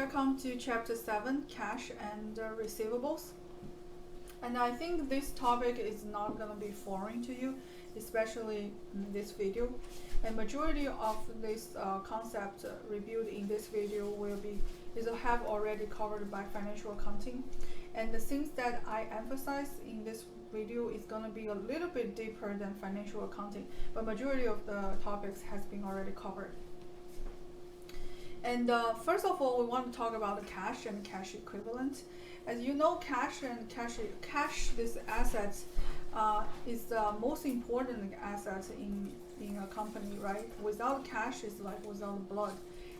welcome to Chapter 7, Cash and Receivables. And I think this topic is not going to be foreign to you, especially in this video. And majority of this concept reviewed in this video have already covered by financial accounting. And the things that I emphasize in this video is going to be a little bit deeper than financial accounting, but majority of the topics has been already covered. And first of all, we want to talk about the cash and cash equivalent. As you know, cash, this asset is the most important asset in a company, right? Without cash, it's like without blood.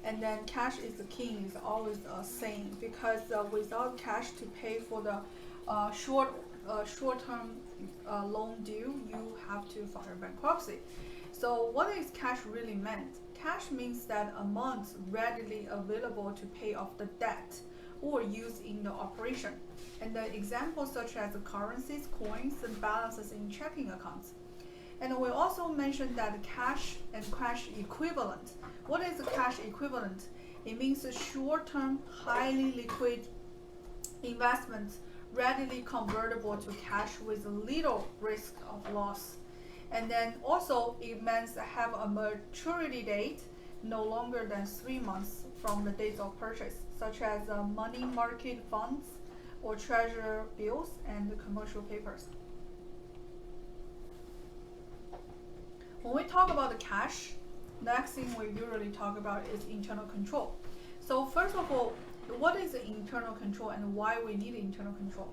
And then cash is the king, is always a saying, because without cash to pay for the short-term loan due, you have to file bankruptcy. So what is cash really meant? Cash means that amount readily available to pay off the debt or use in the operation. And the examples such as currencies, coins, and balances in checking accounts. And we also mentioned that cash and cash equivalent. What is a cash equivalent? It means a short-term, highly liquid investment readily convertible to cash with little risk of loss. And then also it means have a maturity date no longer than 3 months from the date of purchase, such as money market funds or treasury bills and commercial papers. When we talk about the cash, next thing we usually talk about is internal control. So first of all, what is internal control and why we need internal control?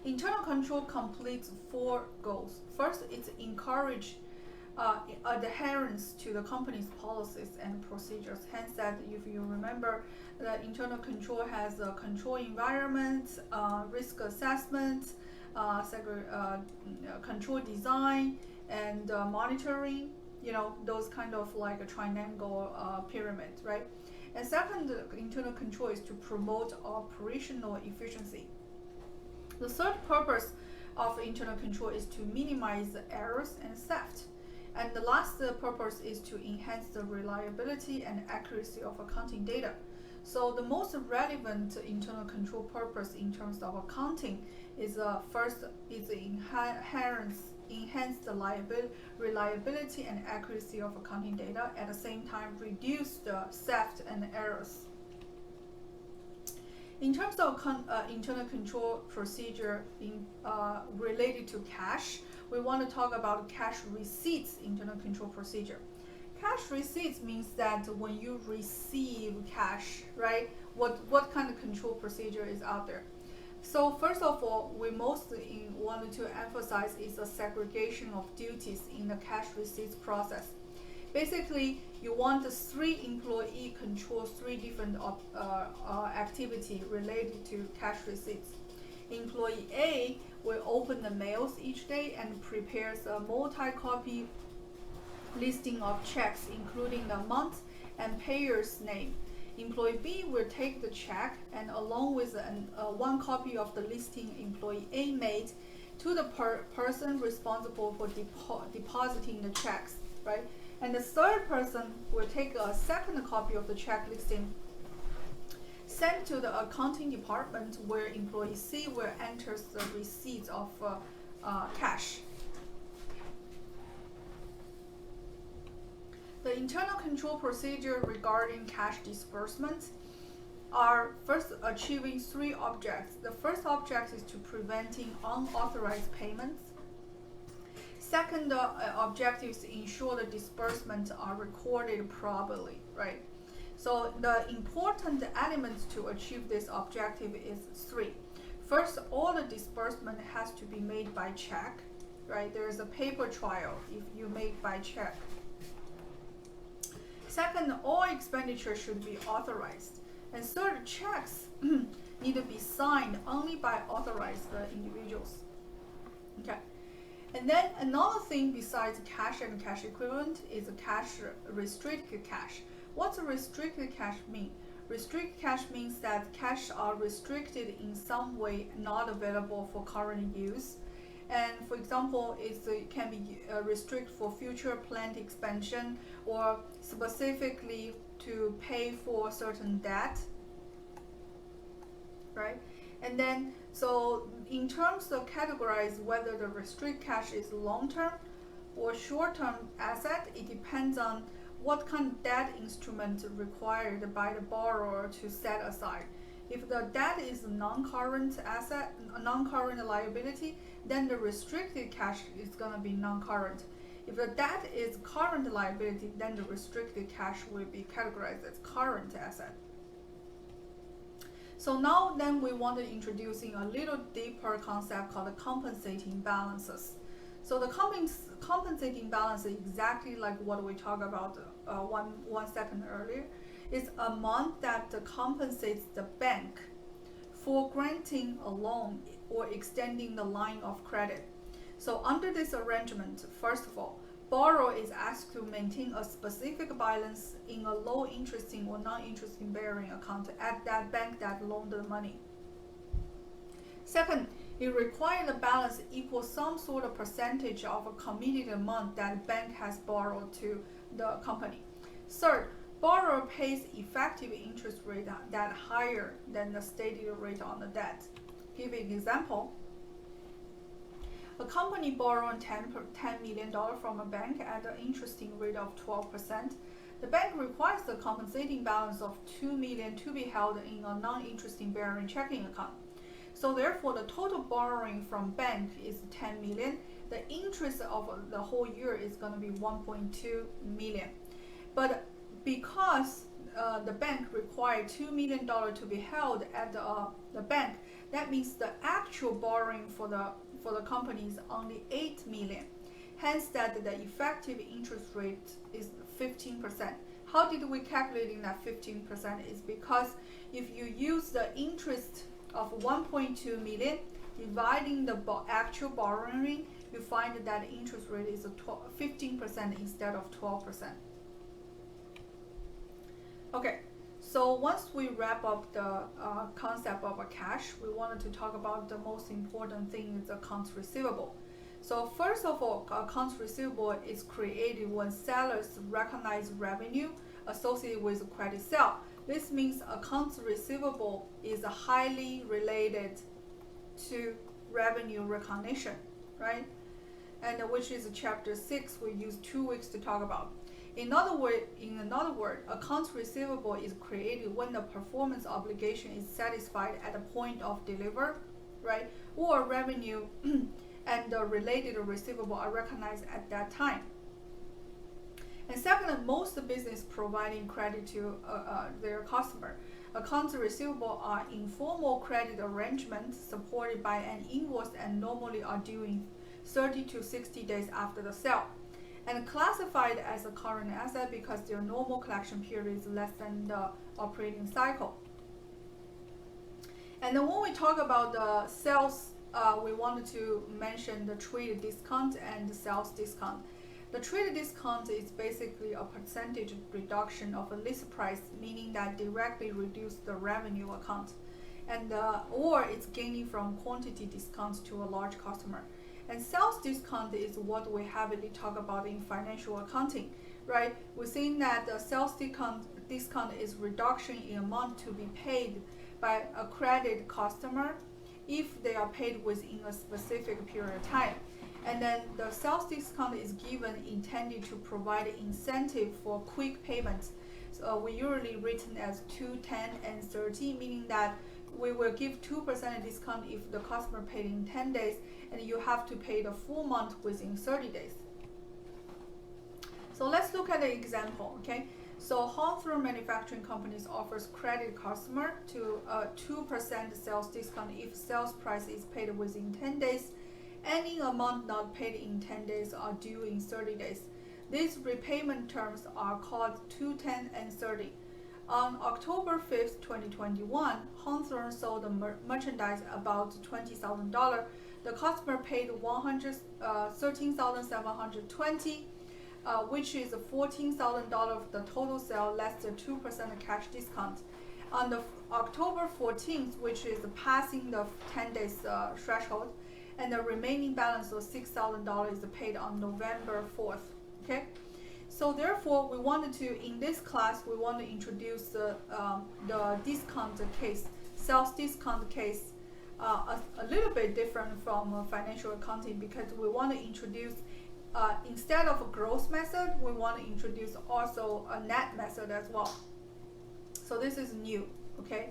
Internal control completes 4 goals. First, it's encourage adherence to the company's policies and procedures. Hence that if you remember, the internal control has a control environment, risk assessment, control design, and monitoring, those kind of like a triangle pyramid, right? And second, internal control is to promote operational efficiency. The third purpose of internal control is to minimize errors and theft. And the last purpose is to enhance the reliability and accuracy of accounting data. So the most relevant internal control purpose in terms of accounting is first is enhance the reliability and accuracy of accounting data, at the same time reduce the theft and errors. In terms of internal control procedure related to cash, we want to talk about cash receipts internal control procedure. Cash receipts means that when you receive cash, right, what kind of control procedure is out there? So first of all, we mostly wanted to emphasize is the segregation of duties in the cash receipts process. Basically, you want the 3 employee control 3 different activity related to cash receipts. Employee A will open the mails each day and prepares a multi-copy listing of checks, including the amount and payer's name. Employee B will take the check and along with 1 copy of the listing employee A made to the person responsible for depositing the checks, right? And the third person will take a second copy of the check listing sent to the accounting department, where employee C will enter the receipts of cash. The internal control procedure regarding cash disbursements are first achieving 3 objects. The first object is to preventing unauthorized payments. Second objective is to ensure the disbursements are recorded properly, right? So the important elements to achieve this objective is 3. First, all the disbursement has to be made by check, right? There is a paper trail if you make by check. Second, all expenditures should be authorized. And third, checks need to be signed only by authorized individuals. Okay. And then another thing besides cash and cash equivalent is a cash restricted cash. What's a restricted cash mean? Restricted cash means that cash are restricted in some way, not available for current use. And for example, it can be restricted for future planned expansion or specifically to pay for certain debt, right? And then, so in terms of categorize whether the restricted cash is long-term or short-term asset, it depends on what kind of debt instrument required by the borrower to set aside. If the debt is a non-current asset, a non-current liability, then the restricted cash is going to be non-current. If the debt is current liability, then the restricted cash will be categorized as current asset. So now then we want to introducing a little deeper concept called the compensating balances. So the compensating balance is exactly like what we talked about one second earlier. It's amount that compensates the bank for granting a loan or extending the line of credit. So under this arrangement, first of all, borrower is asked to maintain a specific balance in a low interesting or non-interesting bearing account at that bank that loaned the money. Second, it requires the balance equal some sort of percentage of a committed amount that bank has borrowed to the company. Third, borrower pays effective interest rate that higher than the stated rate on the debt. Give an example. A company borrowed $10 million from a bank at an interesting rate of 12%. The bank requires the compensating balance of $2 million to be held in a non-interesting bearing checking account. So therefore, the total borrowing from bank is $10 million. The interest of the whole year is going to be $1.2 million. But because the bank required $2 million to be held at the bank, that means the actual borrowing for the company is only $8 million. Hence, that the effective interest rate is 15%. How did we calculate that 15%? Is because if you use the interest of 1.2 million dividing the actual borrowing, you find that interest rate is 15% instead of 12%. Okay, so once we wrap up the concept of a cash, we wanted to talk about the most important thing is accounts receivable. So first of all, accounts receivable is created when sellers recognize revenue associated with a credit sale. This means accounts receivable is highly related to revenue recognition, right? And which is chapter 6, we use 2 weeks to talk about. In another word, accounts receivable is created when the performance obligation is satisfied at the point of delivery, right? Or revenue and the related receivable are recognized at that time. And second, most business providing credit to their customer. Accounts receivable are informal credit arrangements supported by an invoice and normally are due in 30 to 60 days after the sale, and classified as a current asset because their normal collection period is less than the operating cycle. And then when we talk about the sales, we wanted to mention the trade discount and the sales discount. The trade discount is basically a percentage reduction of a list price, meaning that directly reduce the revenue account, and or it's gaining from quantity discounts to a large customer. And sales discount is what we heavily talk about in financial accounting, right? We're saying that the sales discount is reduction in amount to be paid by a credit customer if they are paid within a specific period of time. And then the sales discount is given intended to provide incentive for quick payments. So we usually written as 2, 10, and 30, meaning that we will give 2% discount if the customer paid in 10 days, and you have to pay the full month within 30 days. So let's look at the example, okay? So Hawthorne Manufacturing Companies offers credit customer to a 2% sales discount if sales price is paid within 10 days. Any amount not paid in 10 days are due in 30 days. These repayment terms are called 2, 10, and 30. On October 5th, 2021, Hawthorne sold the merchandise about $20,000. The customer paid $13,720, which is $14,000 of the total sale less than 2% cash discount. On the October 14th, which is passing the 10 days threshold, and the remaining balance of $6,000 is paid on November 4th. Okay, so therefore in this class we want to introduce the discount case sales discount case a little bit different from financial accounting, because we want to introduce instead of a gross method, we want to introduce also a net method as well. So this is new, okay?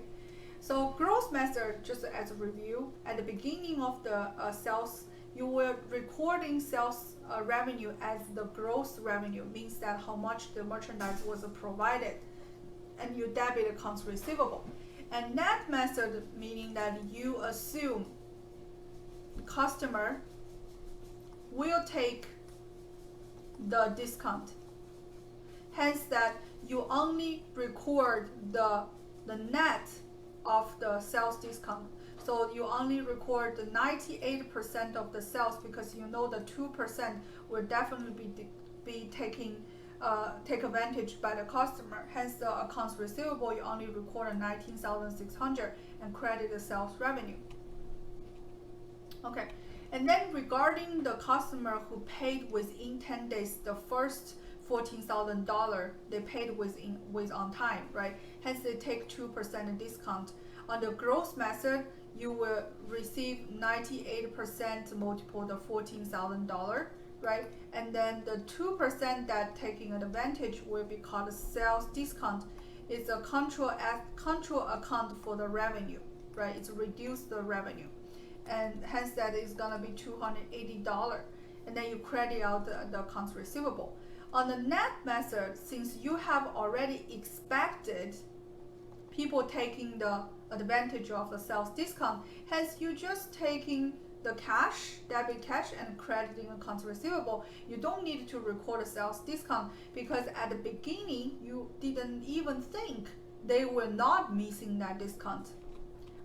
So gross method, just as a review, at the beginning of the sales, you were recording sales revenue as the gross revenue, means that how much the merchandise was provided, and you debit accounts receivable. And net method, meaning that you assume the customer will take the discount, hence that you only record the net of the sales discount. So you only record the 98% of the sales, because you know the 2% will definitely be taking take advantage by the customer. Hence the accounts receivable, you only record 19,600 and credit the sales revenue. Okay, and then regarding the customer who paid within 10 days, the first $14,000 they paid with on time, right? Hence they take 2% discount. On the gross method, you will receive 98% multiple the $14,000, right? And then the 2% that taking advantage will be called sales discount. It's a control account for the revenue, right? It's reduced the revenue, and hence that is gonna be $280, and then you credit out the accounts receivable. On the net method, since you have already expected people taking the advantage of the sales discount, hence you just taking the cash, debit cash, and crediting accounts receivable. You don't need to record a sales discount, because at the beginning you didn't even think they were not missing that discount.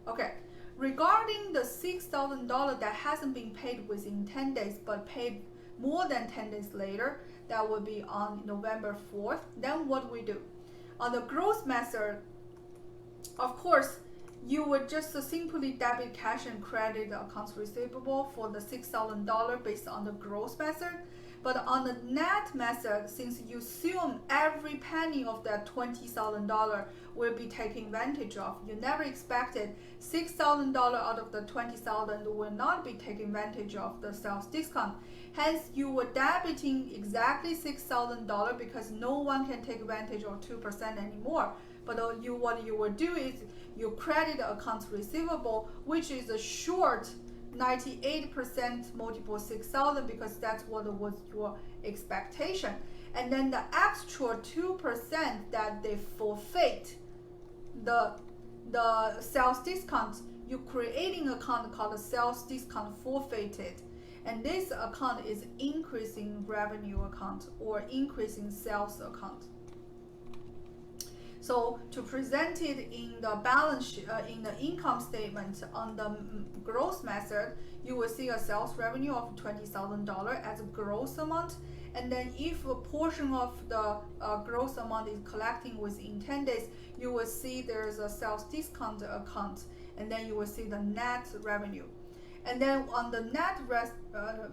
Okay, regarding the $6,000 that hasn't been paid within 10 days but paid more than 10 days later, that will be on November 4th. Then what we do? On the gross method, of course, you would just simply debit cash and credit the accounts receivable for the $6,000 based on the gross method. But on the net method, since you assume every penny of that $20,000 will be taken advantage of, you never expected $6,000 out of the $20,000 will not be taking advantage of the sales discount. Hence, you were debiting exactly $6,000, because no one can take advantage of 2% anymore. But what you will do is you credit accounts receivable, which is a short 98% multiple 6,000, because that's what was your expectation. And then the extra 2% that they forfeit the sales discount, you creating an account called a sales discount forfeited. And this account is increasing revenue account or increasing sales account. So to present it in the balance sheet, in the income statement on the gross method, you will see a sales revenue of $20,000 as a gross amount. And then if a portion of the gross amount is collecting within 10 days, you will see there's a sales discount account, and then you will see the net revenue. And then on the net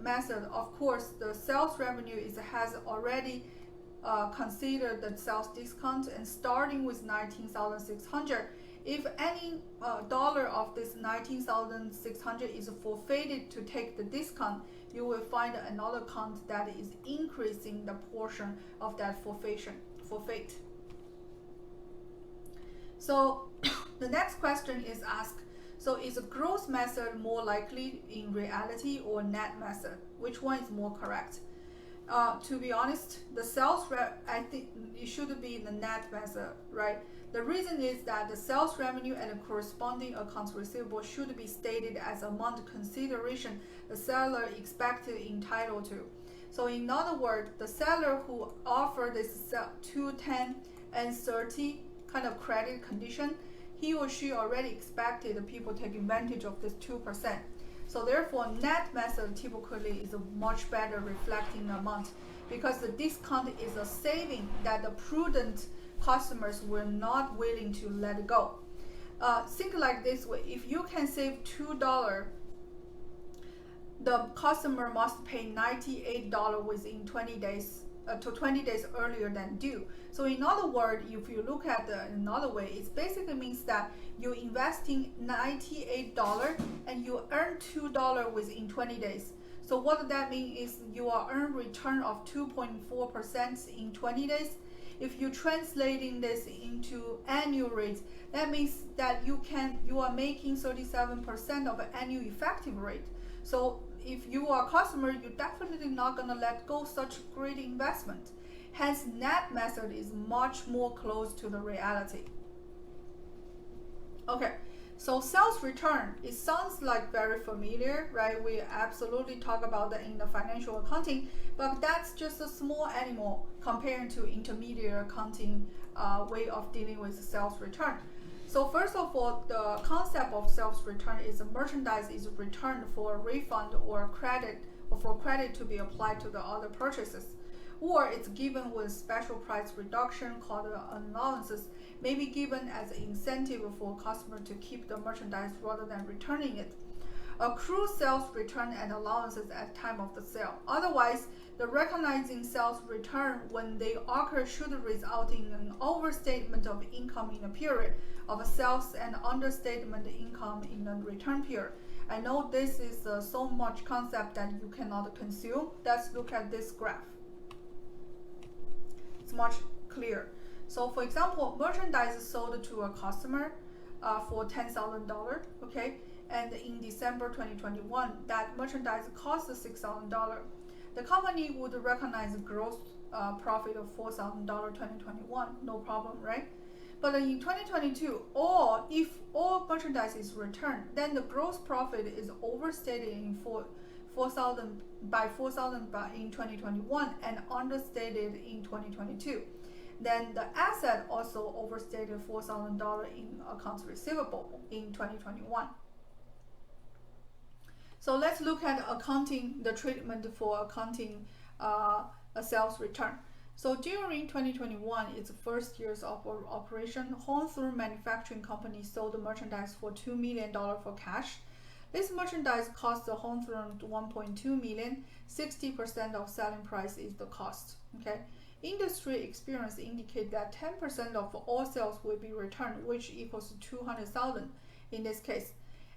method, of course, the sales revenue has already considered the sales discount, and starting with 19,600, if any dollar of this 19,600 is forfeited to take the discount, you will find another account that is increasing the portion of that forfeit. So the next question is asked, so is a gross method more likely in reality or net method? Which one is more correct? To be honest, the sales I think it should be in the net method, right? The reason is that the sales revenue and the corresponding accounts receivable should be stated as amount consideration the seller expected entitled to. So in other words, the seller who offered this 210 and 30 kind of credit condition, he or she already expected the people take advantage of this 2%. So therefore, net method typically is a much better reflecting amount, because the discount is a saving that the prudent customers were not willing to let go. Think like this way: if you can save $2, the customer must pay $98 within 20 days to 20 days earlier than due. So in other words, if you look at another way, it basically means that you're investing $98 and you earn $2 within 20 days. So what that means is you are earn return of 2.4% in 20 days. If you're translating this into annual rates, that means that you are making 37% of an annual effective rate. So if you are a customer, you're definitely not gonna let go such great investment. Hence, net method is much more close to the reality. Okay, so sales return, it sounds like very familiar, right? We absolutely talk about that in the financial accounting, but that's just a small animal compared to intermediate accounting way of dealing with sales return. So first of all, the concept of sales return is a merchandise is returned for a refund or credit, or for credit to be applied to the other purchases, or it's given with special price reduction called allowances, may be given as an incentive for a customer to keep the merchandise rather than returning it. Accrue sales return and allowances at time of the sale. Otherwise, the recognizing sales return when they occur should result in an overstatement of income in a period of sales and understatement income in the return period. I know this is so much concept that you cannot consume. Let's look at this graph. It's much clearer. So for example, merchandise sold to a customer for $10,000, okay? And in December 2021, that merchandise cost $6,000. The company would recognize a gross profit of $4,000 2021, no problem, right? But in 2022, if all merchandise is returned, then the gross profit is overstated in $4,000 in 2021 and understated in 2022. Then the asset also overstated $4,000 in accounts receivable in 2021. So let's look at accounting, the treatment for accounting a sales return. So during 2021, its first years of operation, Hawthorne Manufacturing Company sold the merchandise for $2 million for cash. This merchandise cost the Hawthorne $1.2 million. 60% of selling price is the cost. Okay. Industry experience indicate that 10% of all sales will be returned, which equals $200,000 in this case.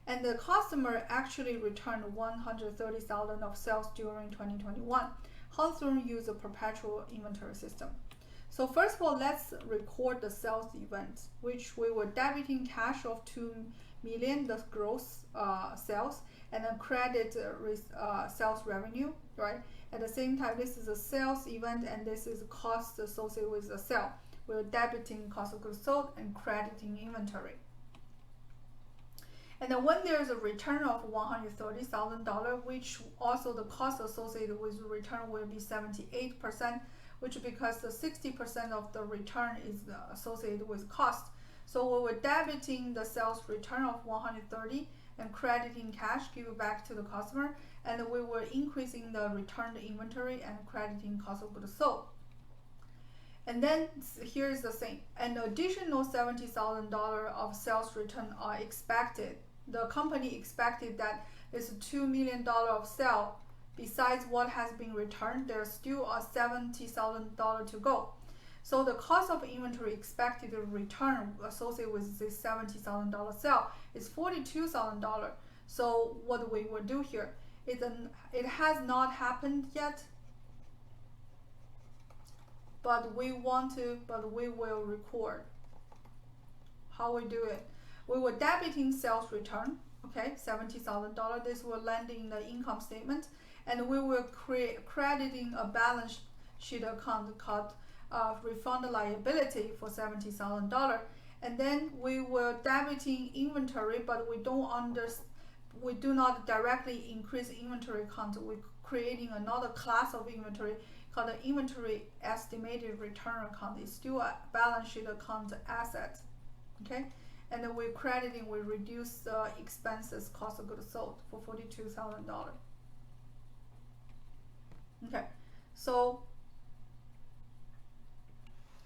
And the customer actually returned $130,000 of sales during 2021. Hawthorne used a perpetual inventory system. So first of all, let's record the sales event, which we were debiting cash of $2 million, the gross sales, and then credit sales revenue, right? At the same time, this is a sales event, and this is cost associated with the sale. We're debiting cost of goods sold and crediting inventory. And then when there's a return of $130,000, which also the cost associated with the return will be 78%, which because the 60% of the return is associated with cost. So we were debiting the sales return of $130 and crediting cash, give it back to the customer, and we were increasing the returned inventory and crediting cost of goods sold. And then here's the thing, an additional $70,000 of sales return are expected. The company expected that it's $2 million of sale. Besides what has been returned, there's still a $70,000 to go. So the cost of inventory expected return associated with this $70,000 sale is $42,000. So what we will do here, it has not happened yet, but we will record how we do it. We were debiting sales return, okay, $70,000. This will land in the income statement, and we will crediting a balance sheet account called refund liability for $70,000, and then we were debiting inventory, but we do not directly increase inventory account. We're creating another class of inventory called the inventory estimated return account. It's still a balance sheet account asset, okay. And then we reduce the expenses, cost of goods sold for $42,000. Okay, so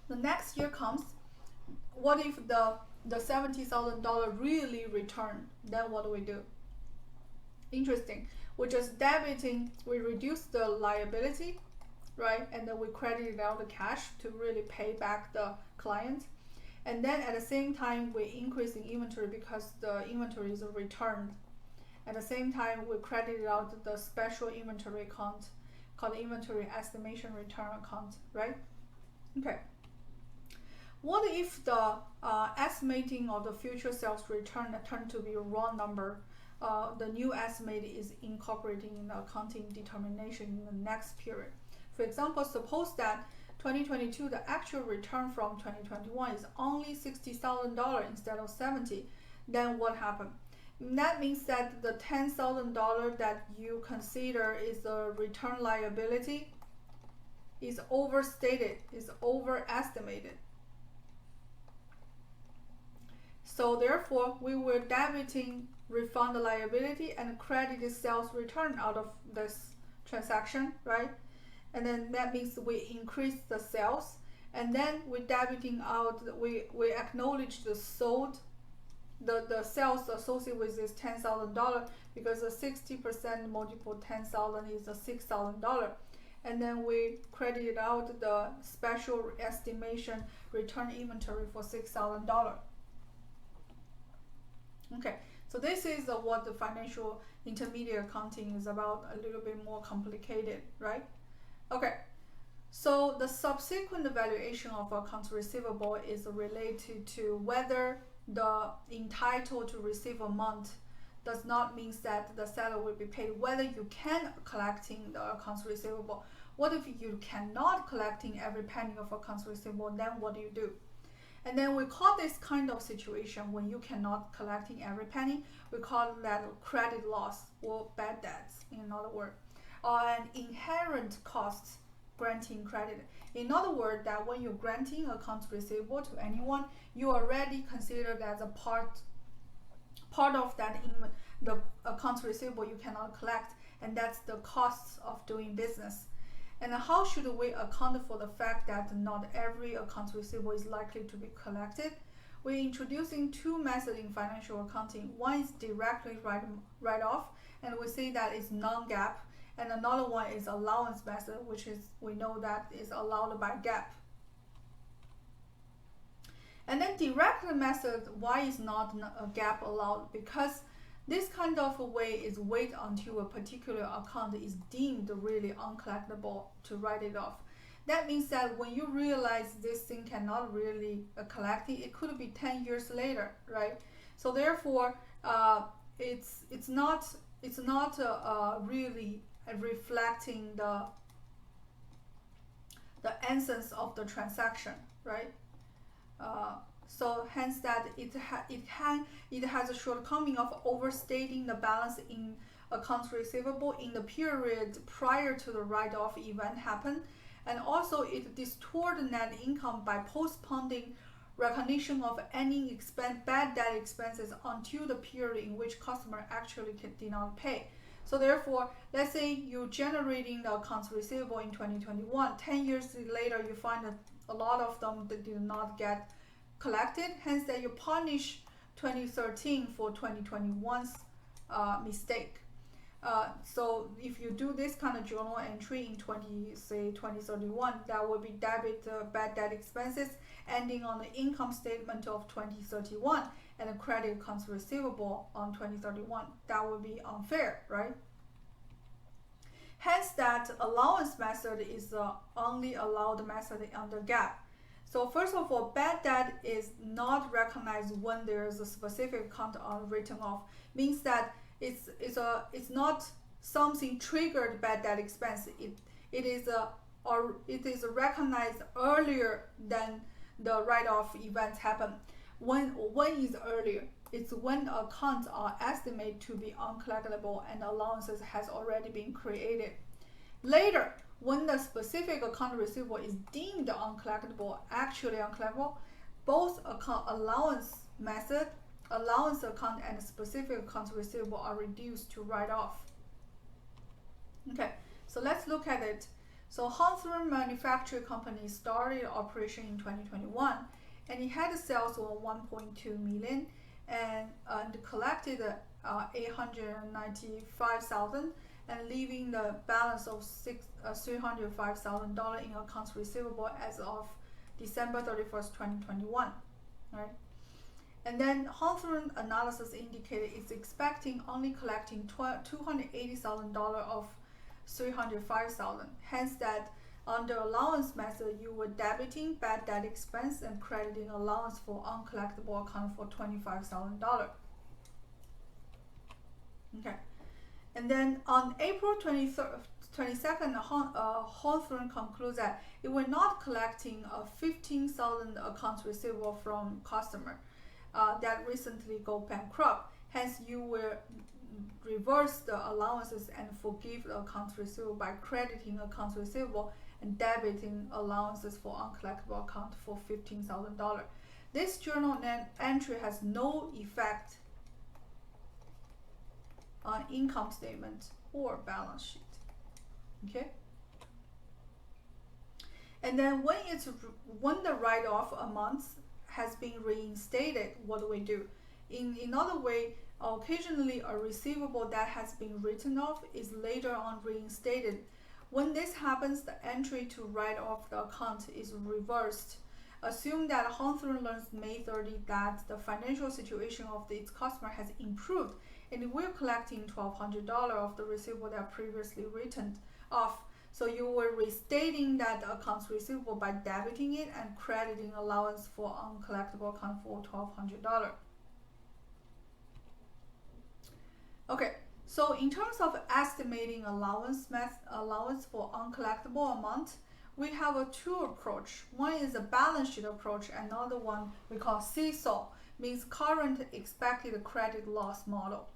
the next year comes. What if the $70,000 really return? Then what do we do? Interesting. We're just debiting. We reduce the liability, right? And then we credited out the cash to really pay back the client. And then at the same time, we increase in inventory because the inventory is returned. At the same time, we credited out the special inventory account called inventory estimation return account, right? Okay. What if the estimating of the future sales return turned to be a wrong number? The new estimate is incorporating in the accounting determination in the next period. For example, suppose that 2022, the actual return from 2021 is only $60,000 instead of 70. Then what happened? That means that the $10,000 that you consider is a return liability is overstated, is overestimated. So therefore, we were debiting refund liability and credited sales return out of this transaction, right? And then that means we increase the sales, and then we debiting out, we acknowledge the sold, the sales associated with this $10,000 because the 60% multiple 10,000 is a $6,000. And then we credited out the special estimation return inventory for $6,000. Okay, so this is what the financial intermediate accounting is about, a little bit more complicated, right? Okay, so the subsequent valuation of accounts receivable is related to whether the entitled to receive amount does not mean that the seller will be paid, whether you can collecting the accounts receivable. What if you cannot collecting every penny of accounts receivable, then what do you do? And then we call this kind of situation when you cannot collecting every penny, we call that credit loss or bad debts, in other words, an inherent costs granting credit. In other words, that when you're granting accounts receivable to anyone, you already consider that as a part of that in the accounts receivable you cannot collect, and that's the costs of doing business. And how should we account for the fact that not every accounts receivable is likely to be collected? We're introducing two methods in financial accounting. One is directly write-off, and we say that is non-GAAP, and another one is allowance method, which is we know that is allowed by GAAP. And then direct method, why is not a GAAP allowed? Because this kind of a way is wait until a particular account is deemed really uncollectible to write it off. That means that when you realize this thing cannot really collect it, it could be 10 years later, right? So therefore, it's not really reflecting the essence of the transaction, right? So hence that it has a shortcoming of overstating the balance in accounts receivable in the period prior to the write-off event happen, and also it distorts net income by postponing recognition of any bad debt expenses until the period in which customer actually did not pay. So therefore, let's say you're generating the accounts receivable in 2021, 10 years later you find that a lot of them that did not get collected, hence that you punish 2013 for 2021's mistake. So if you do this kind of journal entry in 2031, that will be debit bad debt expenses ending on the income statement of 2031 and a credit accounts receivable on 2031. That would be unfair, right? Hence that allowance method is the only allowed method under GAAP. So first of all, bad debt is not recognized when there is a specific account written off. Means that it's not something triggered bad debt expense. It is recognized earlier than the write-off events happen. When is earlier? It's when accounts are estimated to be uncollectible and allowances has already been created. Later, when the specific account receivable is deemed uncollectible, actually uncollectible, both account allowance method, allowance account, and specific accounts receivable are reduced to write-off. Okay, so let's look at it. So Hawthorne Manufacturing Company started operation in 2021, and it had sales of 1.2 million and collected 895,000, and leaving the balance of $305,000 in accounts receivable as of December 31st, 2021, right? And then Hawthorne analysis indicated it's expecting only collecting $280,000 of $305,000. Hence that under allowance method, you were debiting bad debt expense and crediting allowance for uncollectible account for $25,000. Okay. And then on April 22nd, Hawthorne concludes that it were not collecting a 15,000 accounts receivable from customer that recently go bankrupt. Hence, you will reverse the allowances and forgive the accounts receivable by crediting accounts receivable and debiting allowances for uncollectible account for $15,000. This journal entry has no effect on income statement or balance sheet. Okay. And then when the write-off amount has been reinstated, what do we do? In another way, occasionally a receivable that has been written off is later on reinstated. When this happens, the entry to write off the account is reversed. Assume that Hawthorne learns May 30 that the financial situation of its customer has improved and we're collecting $1,200 of the receivable that previously written off. So you were restating that accounts receivable by debiting it and crediting allowance for uncollectible account for $1,200. Okay, so in terms of estimating allowance for uncollectible amount, we have a two approach. One is a balance sheet approach, another one we call CECL, means current expected credit loss model.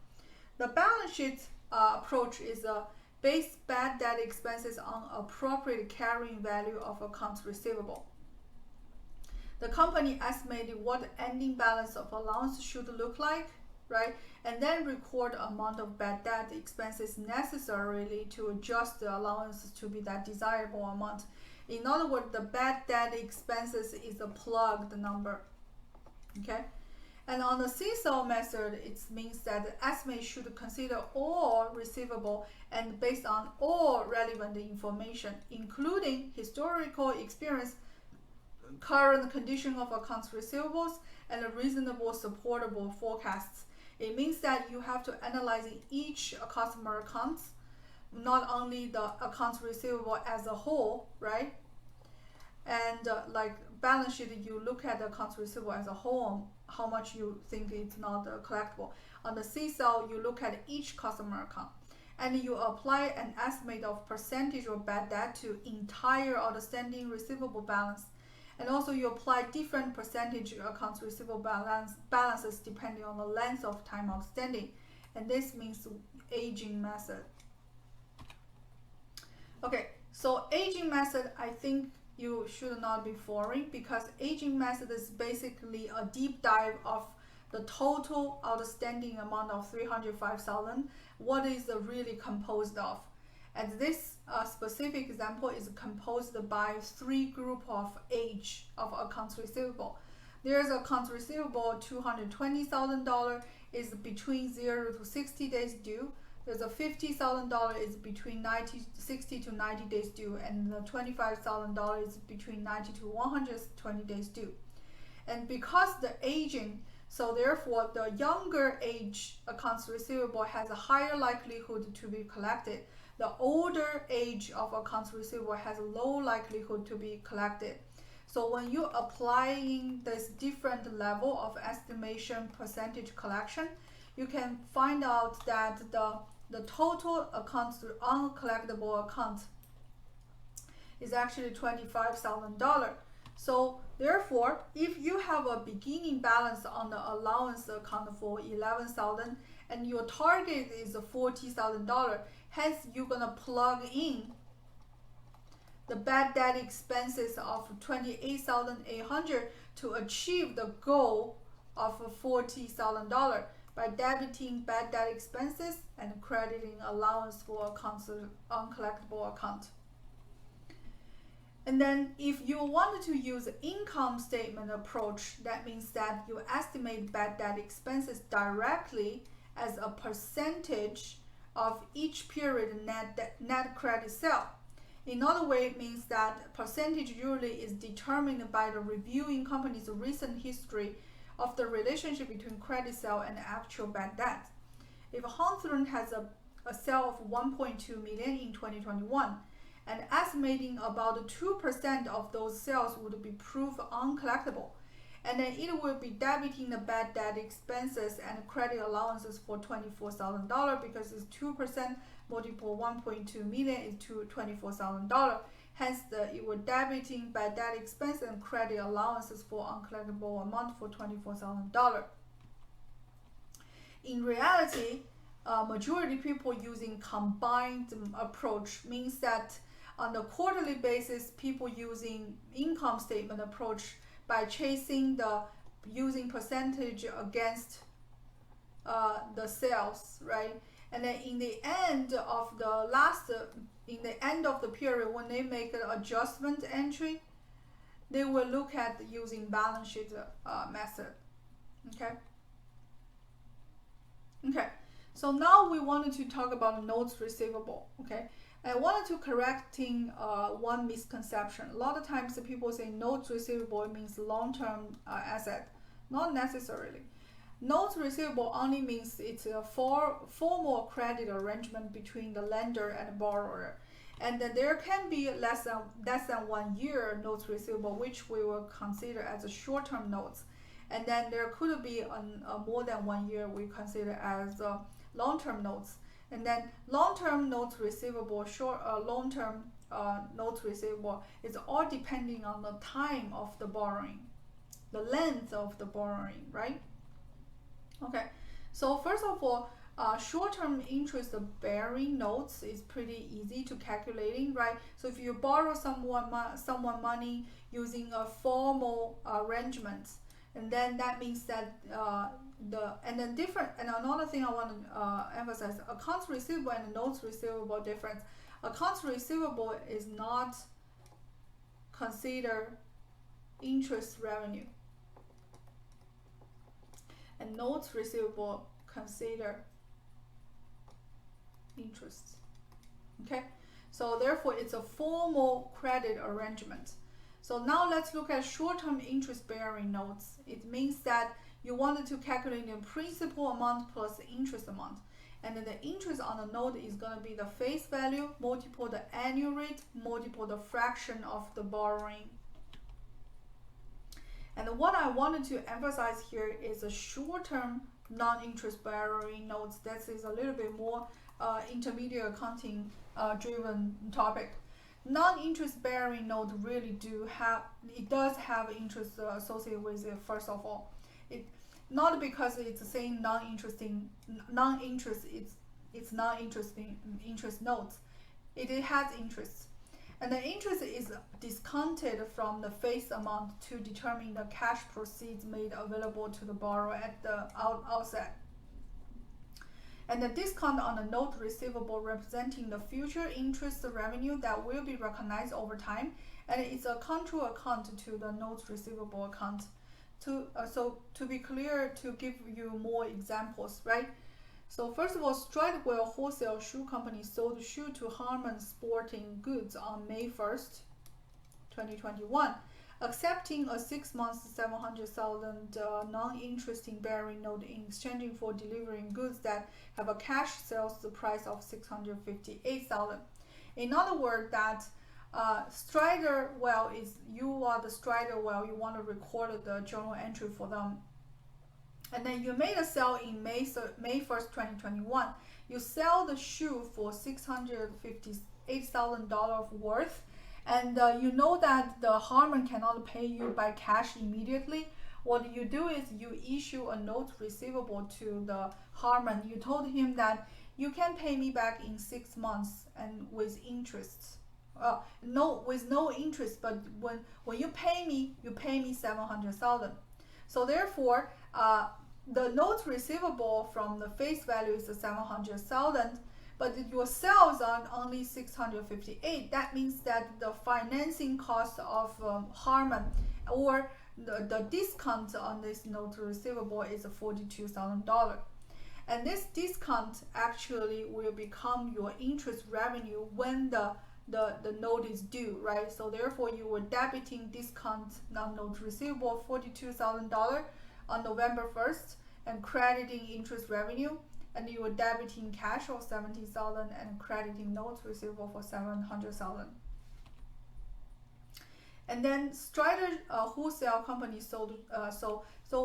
The balance sheet approach is a base bad debt expenses on appropriate carrying value of accounts receivable. The company estimated what the ending balance of allowance should look like, right? And then record the amount of bad debt expenses necessarily to adjust the allowances to be that desirable amount. In other words, the bad debt expenses is a plugged number, okay? And on the CECL method, it means that the estimate should consider all receivable and based on all relevant information, including historical experience, current condition of accounts receivables, and reasonable supportable forecasts. It means that you have to analyze each customer accounts, not only the accounts receivable as a whole, right? And like balance sheet, you look at the accounts receivable as a whole, how much you think it's not collectible. On the CECL, you look at each customer account and you apply an estimate of percentage of bad debt to entire outstanding receivable balance. And also you apply different percentage accounts receivable balances depending on the length of time outstanding. And this means aging method. Okay, so aging method, I think you should not be foreign because aging method is basically a deep dive of the total outstanding amount of $305,000. What is it really composed of? And this specific example is composed by three groups of age of accounts receivable. There's accounts receivable $220,000 is between 0 to 60 days due. There's a $50,000 is between 60 to 90 days due, and the $25,000 is between 90 to 120 days due. And because the aging, so therefore the younger age accounts receivable has a higher likelihood to be collected. The older age of accounts receivable has a low likelihood to be collected. So when you applying this different level of estimation percentage collection, you can find out that the total accounts uncollectible account is actually $25,000. So therefore, if you have a beginning balance on the allowance account for $11,000 and your target is $40,000, hence you're gonna plug in the bad debt expenses of $28,800 to achieve the goal of $40,000 by debiting bad debt expenses and crediting allowance for accounts uncollectible account. And then if you wanted to use income statement approach, that means that you estimate bad debt expenses directly as a percentage of each period net credit sale. In other words, it means that percentage usually is determined by the reviewing company's recent history of the relationship between credit sale and actual bad debt. If Hawthorne has a sale of 1.2 million in 2021, and estimating about 2% of those sales would be proved uncollectible, and then it will be debiting the bad debt expenses and credit allowances for $24,000 because it's 2% multiple 1.2 million is $24,000. Hence, it will debiting bad debt expense and credit allowances for uncollectible amount for $24,000. In reality, majority people using combined approach means that on a quarterly basis, people using income statement approach by using percentage against the sales, right? And then in the end of the period, when they make an adjustment entry, they will look at using balance sheet method. Okay. So now we wanted to talk about notes receivable. Okay. I wanted to correcting one misconception. A lot of times people say notes receivable means long-term asset. Not necessarily. Notes receivable only means it's a formal credit arrangement between the lender and borrower, and then there can be less than 1 year notes receivable, which we will consider as a short-term notes, and then there could be more than 1 year we consider as long-term notes, and then long-term notes receivable, long-term notes receivable is all depending on the time of the borrowing, the length of the borrowing, right? Okay, so first of all, short-term interest bearing notes is pretty easy to calculating, right? So if you borrow someone money using a formal arrangement, and then that means that another thing I want to emphasize, accounts receivable and notes receivable difference. Accounts receivable is not considered interest revenue, and notes receivable consider interest. Okay, so therefore it's a formal credit arrangement. So now let's look at short-term interest-bearing notes. It means that you wanted to calculate the principal amount plus the interest amount, and then the interest on the note is going to be the face value multiple the annual rate multiple the fraction of the borrowing. And what I wanted to emphasize here is a short-term non-interest bearing notes. That is a little bit more intermediate accounting driven topic. Non-interest bearing note really does have interest associated with it. First of all, it not because it's saying non-interest notes. It has interest. And the interest is discounted from the face amount to determine the cash proceeds made available to the borrower at the outset. And the discount on the note receivable representing the future interest revenue that will be recognized over time, and it's a control account to the notes receivable account. So to be clear, to give you more examples, right? So first of all, Stradwell Wholesale Shoe Company sold shoe to Harmon Sporting Goods on May 1st, 2021, accepting a 6-month $700,000 non-interest bearing note in exchange for delivering goods that have a cash sales price of $658,000. In other words, that Stradwell is, you are the Stradwell, you want to record the journal entry for them. And then you made a sale in May 1st, 2021. You sell the shoe for $658,000 worth, and you know that the Harmon cannot pay you by cash immediately. What you do is you issue a note receivable to the Harmon. You told him that you can pay me back in 6 months and with interest. With no interest, but when you pay me $700,000. So therefore, the note receivable from the face value is $700,000, but your sales are only $658,000. That means that the financing cost of Harmon or the discount on this note receivable is $42,000. And this discount actually will become your interest revenue when the note is due, right? So therefore you were debiting discount non-note receivable $42,000 on November 1st and crediting interest revenue, and you were debiting cash of $70,000 and crediting notes receivable for $700,000. And then Strider wholesale company sold. So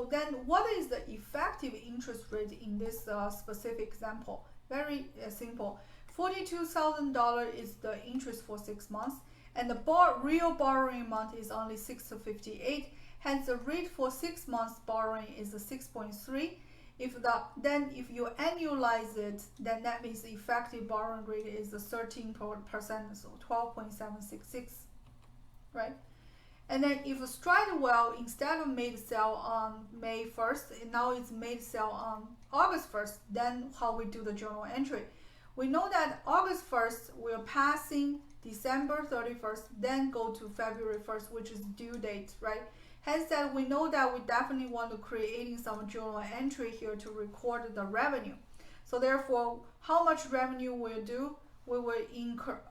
then, what is the effective interest rate in this specific example? Very simple. $42,000 is the interest for 6 months, and the real borrowing amount is only $658. Hence, the rate for 6 months borrowing is 6.3. If you annualize it, then that means the effective borrowing rate is 13%, so 12.766, right? And then if Stridewell instead of made sale on May 1st, now it's made sale on August 1st, then how we do the journal entry? We know that August 1st we're passing December 31st, then go to February 1st, which is due date, right? Hence that we know that we definitely want to creating some journal entry here to record the revenue. So therefore, how much revenue we'll do? We will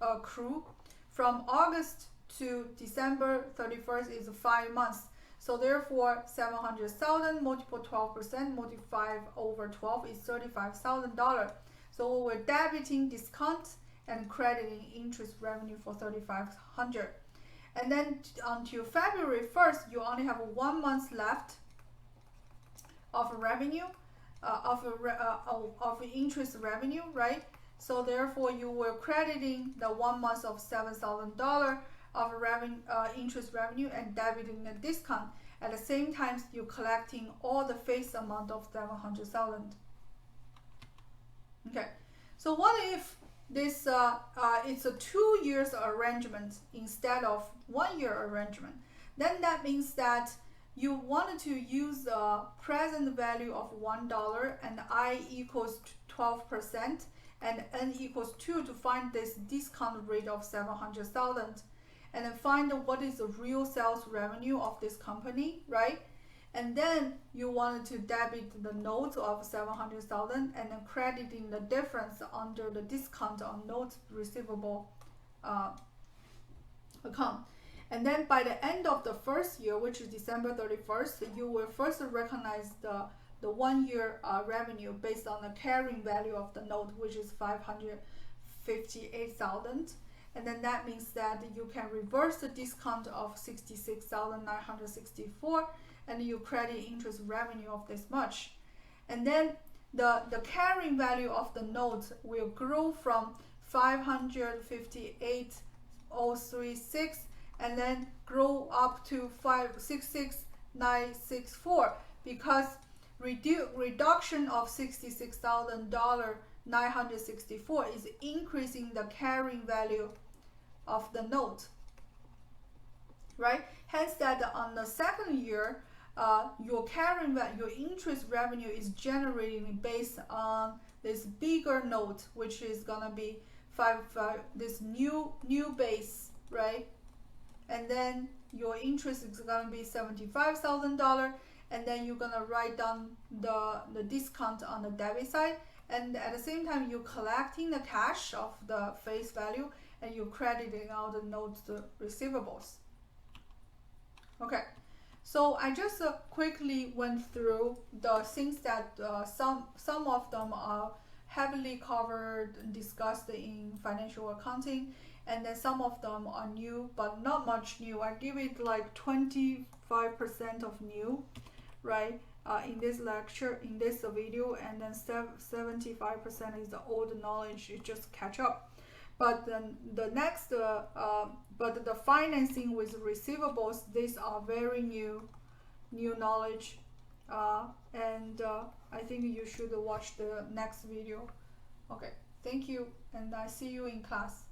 accrue from August to December 31st is 5 months. So therefore, 700,000 multiple 12% multiplied over 12 is $35,000. So we're debiting discount and crediting interest revenue for $3,500. And then until February 1st, you only have 1 month left of revenue, of interest revenue, right? So therefore, you were crediting the 1 month of $7,000 of interest revenue and debiting the discount. At the same time, you're collecting all the face amount of $700,000. Okay, so what if this it's a 2 years arrangement instead of 1 year arrangement? Then that means that you wanted to use the present value of $1 and I equals 12% and n equals 2 to find this discount rate of 700,000, and then find what is the real sales revenue of this company, right? And then you wanted to debit the note of 700,000 and then crediting the difference under the discount on notes receivable account. And then by the end of the first year, which is December 31st, you will first recognize the 1 year revenue based on the carrying value of the note, which is 558,000. And then that means that you can reverse the discount of 66,964 and you credit interest revenue of this much. And then the carrying value of the note will grow from 558,036 and then grow up to 566,964 because reduction of $66,964 is increasing the carrying value of the note, right? Hence that on the second year, your interest revenue is generating based on this bigger note, which is gonna be this new base, right? And then your interest is gonna be $75,000, and then you're gonna write down the discount on the debit side, and at the same time you're collecting the cash of the face value and you're crediting out the notes receivables. Okay, so I just quickly went through the things that some of them are heavily covered and discussed in financial accounting, and then some of them are new but not much new. I give it like 25% of new, right, in this lecture, in this video, and then 75% is the old knowledge. You just catch up. But then the next, but the financing with receivables, these are very new knowledge, and I think you should watch the next video. Okay, thank you, and I see you in class.